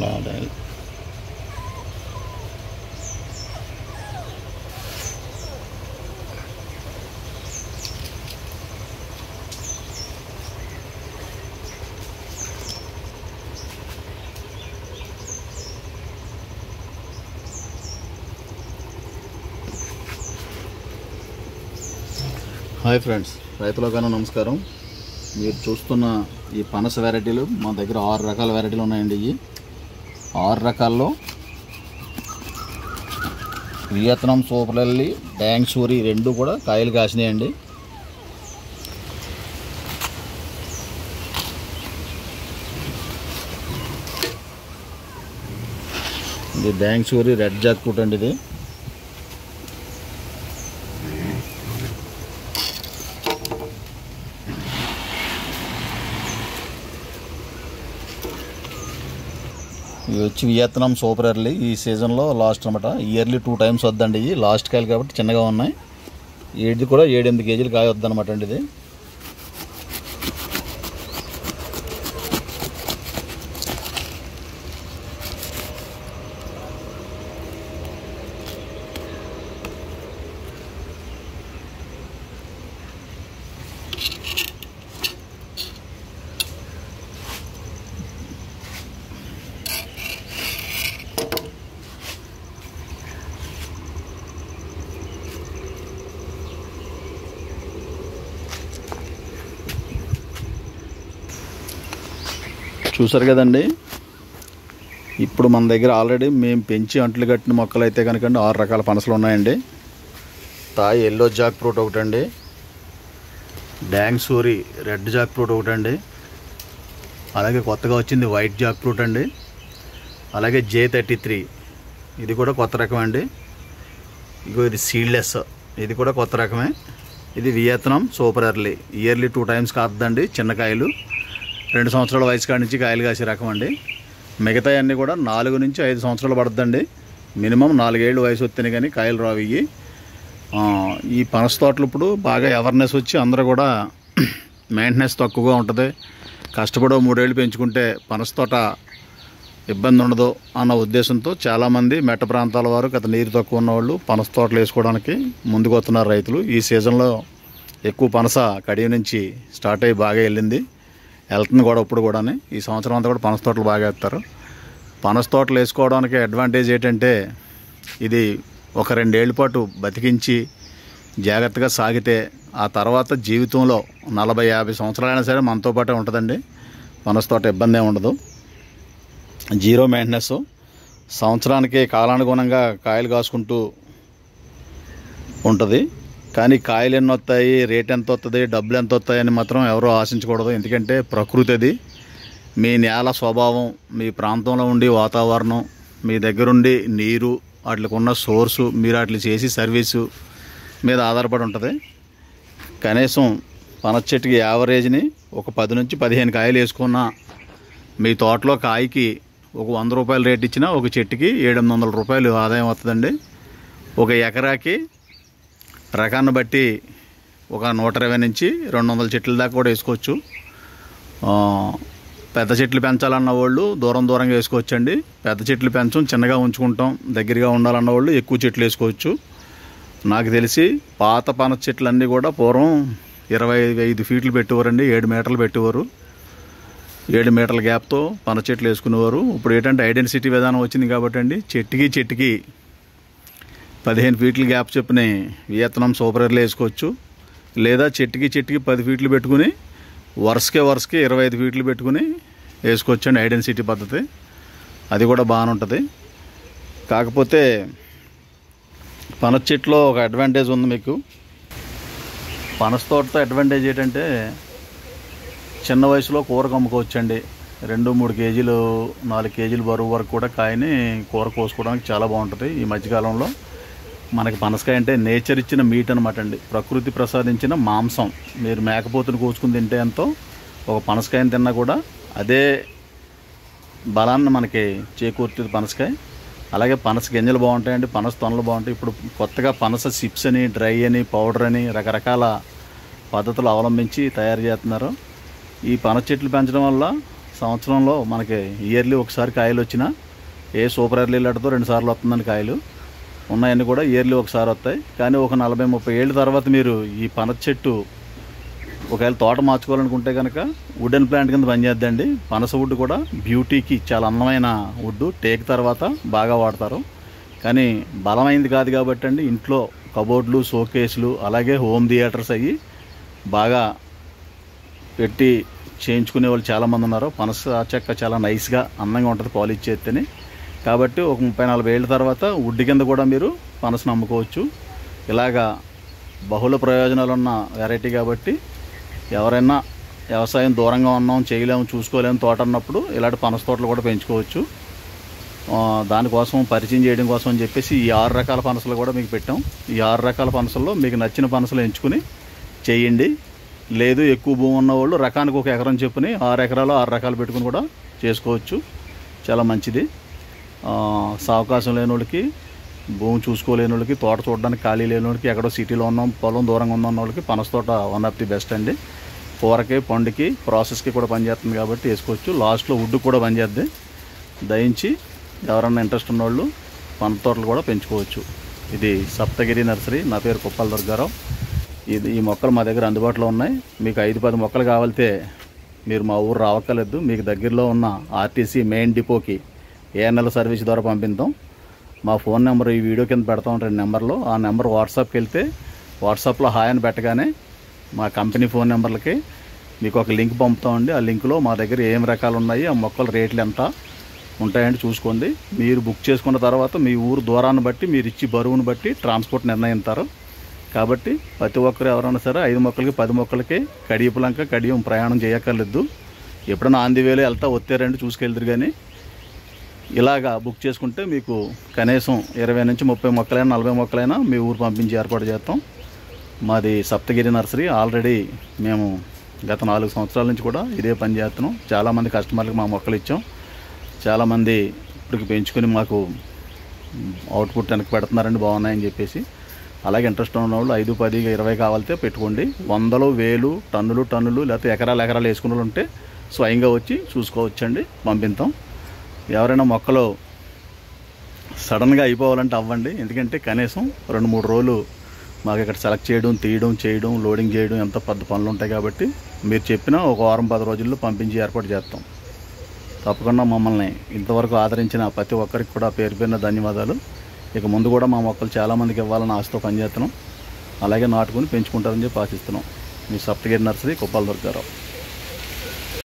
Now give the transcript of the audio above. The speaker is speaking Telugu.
లాడాలి. హాయ్ ఫ్రెండ్స్, రైతులకైనా నమస్కారం. మీరు చూస్తున్న ఈ పనస వెరైటీలు మా దగ్గర 6 రకాల వెరైటీలు ఉన్నాయండి. ఇవి 6 రకాల్లో వియత్నాం సూపర్ ఎర్లీ, డ్యాంగ్ సూరి రెండు కూడా కాయలు కాసినాయండి. ఇది డ్యాంగ్ సూరి రెడ్ జాక్ ఫ్రూట్ అండి. ఇది ఇవి వచ్చి వియత్నాం సూపర్ ఎర్లీ. ఈ సీజన్లో లాస్ట్ అనమాట. ఇయర్లీ 2 టైమ్స్ వద్దండి. ఇవి లాస్ట్ కాయలు కాబట్టి చిన్నగా ఉన్నాయి. ఇది కూడా 7-8 కేజీలు కాయ వద్దనమాట అండి. ఇది చూసారు కదండి. ఇప్పుడు మన దగ్గర ఆల్రెడీ మేము పెంచి అంట్లు కట్టిన మొక్కలు అయితే కనుక 6 రకాల పనసలు ఉన్నాయండి. తాయి ఎల్లో జాక్ ఫ్రూట్ ఒకటండి, డ్యాంగ్ సూరి రెడ్ జాక్ ఫ్రూట్ ఒకటండి, అలాగే కొత్తగా వచ్చింది వైట్ జాక్ ఫ్రూట్ అండి, అలాగే J33 ఇది కూడా కొత్త రకం అండి. ఇగో ఇది సీడ్లెస్, ఇది కూడా కొత్త రకమే. ఇది Vietnam super early. Yearly 2 times కాదండి. చిన్న కాయలు 2 సంవత్సరాల వయసు కాడి నుంచి కాయలు కాసే రకం అండి. మిగతా అన్నీ కూడా 4 నుంచి 5 సంవత్సరాలు పడుతుందండి. మినిమం 4 ఏళ్ళు వయసు వస్తేనే కానీ కాయలు రావు. ఈ పనస తోటలు ఇప్పుడు బాగా అవేర్నెస్ వచ్చి అందరూ కూడా మెయింటెనెన్స్ తక్కువగా ఉంటుంది, కష్టపడి 3 ఏళ్ళు పెంచుకుంటే పనస తోట ఇబ్బంది ఉండదు అన్న ఉద్దేశంతో చాలామంది మెట్ట ప్రాంతాల వారు గత నీరు తక్కువ ఉన్నవాళ్ళు పనస తోటలు వేసుకోవడానికి ముందుకు వస్తున్నారు రైతులు. ఈ సీజన్లో ఎక్కువ పనస కడియ నుంచి స్టార్ట్ అయ్యి బాగా వెళ్తుంది కూడా. ఇప్పుడు కూడా ఈ సంవత్సరం అంతా కూడా పనస తోటలు బాగా వేస్తారు. పనస తోటలు వేసుకోవడానికి అడ్వాంటేజ్ ఏంటంటే ఇది ఒక 2 ఏళ్ళ పాటు బతికించి జాగ్రత్తగా సాగితే ఆ తర్వాత జీవితంలో 40-50 సంవత్సరాలైనా సరే మనతో పాటే ఉంటుందండి. పనస తోట ఇబ్బంది ఏమి ఉండదు. Zero maintenance. సంవత్సరానికి కాలానుగుణంగా కాయలు కాసుకుంటూ ఉంటుంది. కానీ కాయలు ఎన్ని వస్తాయి, రేట్ ఎంత వస్తుంది, డబ్బులు ఎంత వస్తాయి అని మాత్రం ఎవరూ ఆశించకూడదు. ఎందుకంటే ప్రకృతి అది. మీ నేల స్వభావం, మీ ప్రాంతంలో ఉండి వాతావరణం, మీ దగ్గరుండి నీరు, వాటికి ఉన్న సోర్సు, మీరు వాటిని చేసి సర్వీసు మీద ఆధారపడి ఉంటుంది. కనీసం పనస చెట్టుకి యావరేజ్ని ఒక 10 నుంచి 15 కాయలు వేసుకున్న మీ తోటలో కాయకి ఒక 100 రూపాయలు రేట్ ఇచ్చినా ఒక చెట్టుకి 700-800 రూపాయలు ఆదాయం వస్తుందండి. ఒక ఎకరాకి రకాన్ని బట్టి ఒక 120 నుంచి 200 చెట్ల దాకా కూడా వేసుకోవచ్చు. పెద్ద చెట్లు పెంచాలన్న వాళ్ళు దూరంగా వేసుకోవచ్చండి. పెద్ద చెట్లు పెంచం, చిన్నగా ఉంచుకుంటాం, దగ్గరగా ఉండాలన్న వాళ్ళు ఎక్కువ చెట్లు వేసుకోవచ్చు. నాకు తెలిసి పాత పనస చెట్లు అన్నీ కూడా పూర్వం 25 ఫీట్లు పెట్టేవారండి. 7 మీటర్లు పెట్టేవారు. 7 మీటర్ల గ్యాప్తో పనస చెట్లు వేసుకునేవారు. ఇప్పుడు ఏంటంటే ఐడెన్సిటీ విధానం వచ్చింది కాబట్టి అండి చెట్టుకి 15 ఫీట్ల గ్యాప్ చెప్పిన వియత్నాం సూపర్ ఎర్లీ వేసుకోవచ్చు. లేదా చెట్టుకి 10 ఫీట్లు పెట్టుకుని వరుసకే 25 ఫీట్లు పెట్టుకుని వేసుకోవచ్చు అండి. ఐడెన్సిటీ పద్ధతి అది కూడా బాగానే ఉంటుంది. కాకపోతే పనస చెట్లో ఒక అడ్వాంటేజ్ ఉంది మీకు. పనస తోటతో అడ్వాంటేజ్ ఏంటంటే చిన్న వయసులో కూరకు అమ్ముకోవచ్చండి. 2-3 కేజీలు 4 కేజీలు బరువు వరకు కూడా కాయని కూర కోసుకోవడానికి చాలా బాగుంటుంది. ఈ మధ్యకాలంలో మనకి పనసకాయ అంటే నేచర్ ఇచ్చిన మీట్ అనమాట అండి. ప్రకృతి ప్రసాదించిన మాంసం. మీరు మేకపోతుని కోసుకుని తింటే ఎంతో, ఒక పనసకాయని తిన్నా కూడా అదే బలాన్ని మనకి చేకూరుతుంది పనసకాయ. అలాగే పనస గింజలు బాగుంటాయండి, పనస తొనలు బాగుంటాయి. ఇప్పుడు కొత్తగా పనస చిప్స్ అని, డ్రై అని, పౌడర్ అని రకరకాల పద్ధతులు అవలంబించి తయారు చేస్తున్నారు. ఈ పనస చెట్లు పెంచడం వల్ల సంవత్సరంలో మనకి ఇయర్లీ ఒకసారి కాయలు వచ్చినా ఏ సూపర్ ఎర్లీ లెటర్తో 2 సార్లు వస్తుందండి కాయలు. ఉన్నాయన్నీ కూడా ఇయర్లీ ఒకసారి వస్తాయి. కానీ ఒక 40-30 ఏళ్ళ తర్వాత మీరు ఈ పనస చెట్టు ఒకవేళ తోట మార్చుకోవాలనుకుంటే కనుక వుడెన్ ప్లాంట్ కింద పనిచేద్దండి. పనస వుడ్ కూడా బ్యూటీకి చాలా అందమైన వుడ్. టేక్ తర్వాత బాగా వాడతారు. కానీ బలమైంది కాదు కాబట్టి అండి, ఇంట్లో కబోర్డ్లు, షోకేస్లు, అలాగే హోమ్ థియేటర్స్ అయ్యి బాగా పెట్టి చేయించుకునే వాళ్ళు చాలామంది ఉన్నారు. పనస చెక్క చాలా నైస్గా అందంగా ఉంటుంది పాలిష్ చేస్తేనే. కాబట్టి ఒక 30-40 ఏళ్ళ తర్వాత వుడ్ కింద కూడా మీరు పనసను అమ్ముకోవచ్చు. ఇలాగా బహుళ ప్రయోజనాలు ఉన్న వెరైటీ కాబట్టి ఎవరైనా వ్యవసాయం దూరంగా ఉన్నాం, చేయలేము, చూసుకోలేము తోట అన్నప్పుడు ఇలాంటి పనస తోటలు కూడా పెంచుకోవచ్చు. దానికోసం పరిచయం చేయడం కోసం అని చెప్పేసి ఈ 6 రకాల పనసలు కూడా మీకు పెట్టాం. ఈ 6 రకాల పనసల్లో మీకు నచ్చిన పనసలు ఎంచుకుని చేయండి. లేదు ఎక్కువ భూమి ఉన్నవాళ్ళు రకానికి 1 ఎకరం చెప్పుని 6 ఎకరాలు 6 రకాలు పెట్టుకుని కూడా చేసుకోవచ్చు. చాలా మంచిది. అవకాశం లేని వాళ్ళకి, భూమి చూసుకోలేని వాళ్ళకి, తోట చూడడానికి ఖాళీ లేని వాళ్ళకి, ఎక్కడో సిటీలో ఉన్నాం, పొలం దూరంగా ఉన్న వాళ్ళకి పనస తోట వన్ ఆఫ్ ది బెస్ట్ అండి. కూరకి, పండుకి, ప్రాసెస్కి కూడా పనిచేస్తుంది కాబట్టి వేసుకోవచ్చు. లాస్ట్లో వుడ్ కూడా పనిచేద్ది. దయించి ఎవరన్నా ఇంట్రెస్ట్ ఉన్నవాళ్ళు పనస తోటలు కూడా పెంచుకోవచ్చు. ఇది సప్తగిరి నర్సరీ. నా పేరు కుప్పల దుర్గారావు. ఈ మొక్కలు మా దగ్గర అందుబాటులో ఉన్నాయి. మీకు 5-10 మొక్కలు కావాలితే మీరు మా ఊరు రావక్కర్లేదు. మీకు దగ్గరలో ఉన్న ఆర్టీసీ మెయిన్ డిపోకి ఏఎన్ఎల్ సర్వీస్ ద్వారా పంపిస్తాం. మా ఫోన్ నెంబర్ ఈ వీడియో కింద పెడతాం 2 నెంబర్లు. ఆ నెంబర్ వాట్సాప్కి వెళ్తే వాట్సాప్లో హాయ్ అని పెట్టగానే మా కంపెనీ ఫోన్ నెంబర్లకి మీకు ఒక లింక్ పంపుతామండి. ఆ లింక్లో మా దగ్గర ఏం రకాలు ఉన్నాయి, ఆ మొక్కల రేట్లు ఎంత ఉంటాయండి చూసుకోండి. మీరు బుక్ చేసుకున్న తర్వాత మీ ఊరు దూరాన్ని బట్టి, మీరు ఇచ్చి బరువును బట్టి ట్రాన్స్పోర్ట్ నిర్ణయిస్తారు. కాబట్టి ప్రతి ఒక్కరు ఎవరైనా సరే 5 మొక్కలకి 10 మొక్కలకి కడియపులంక కడియం ప్రయాణం చేయక్కర్లేదు. ఎప్పుడైనా ఆందివేలో వెళ్తా వచ్చారండి చూసుకెళ్తారు. కానీ ఇలాగా బుక్ చేసుకుంటే మీకు కనీసం 20-30 మొక్కలైనా 40 మొక్కలైనా మీ ఊరు పంపించి ఏర్పాటు చేస్తాం. మాది సప్తగిరి నర్సరీ. ఆల్రెడీ మేము గత 4 సంవత్సరాల నుంచి కూడా ఇదే పని చేస్తున్నాం. చాలామంది కస్టమర్లకు మా మొక్కలు ఇచ్చాం. చాలామంది ఇప్పటికి పెంచుకొని మాకు అవుట్పుట్ వెనక్కి పెడుతున్నారండి బాగున్నాయని చెప్పేసి. అలాగే ఇంట్రెస్ట్ ఉన్న వాళ్ళు 5, 10, 20 కావాలితే పెట్టుకోండి. 100, 1000, టన్నులు లేకపోతే ఎకరాలు వేసుకున్న వాళ్ళు ఉంటే స్వయంగా వచ్చి చూసుకోవచ్చండి, పంపిస్తాం. ఎవరైనా మొక్కలు సడన్గా అయిపోవాలంటే అవ్వండి. ఎందుకంటే కనీసం 2-3 రోజులు మాకు ఇక్కడ సెలెక్ట్ చేయడం, లోడింగ్ చేయడం ఎంత పెద్ద పనులు ఉంటాయి. కాబట్టి మీరు చెప్పినా ఒక వారం 10 రోజుల్లో పంపించి ఏర్పాటు చేస్తాం. తప్పకుండా మమ్మల్ని ఇంతవరకు ఆదరించిన ప్రతి ఒక్కరికి కూడా పేరు పేరున ధన్యవాదాలు. ఇక ముందు కూడా మా మొక్కలు చాలామందికి ఇవ్వాలని ఆశతో పనిచేస్తున్నాం. అలాగే నాటుకుని పెంచుకుంటారని చెప్పి ఆశిస్తున్నాం. మీ సప్తగిరి నర్సరీ, కుప్పల దుర్గారావు.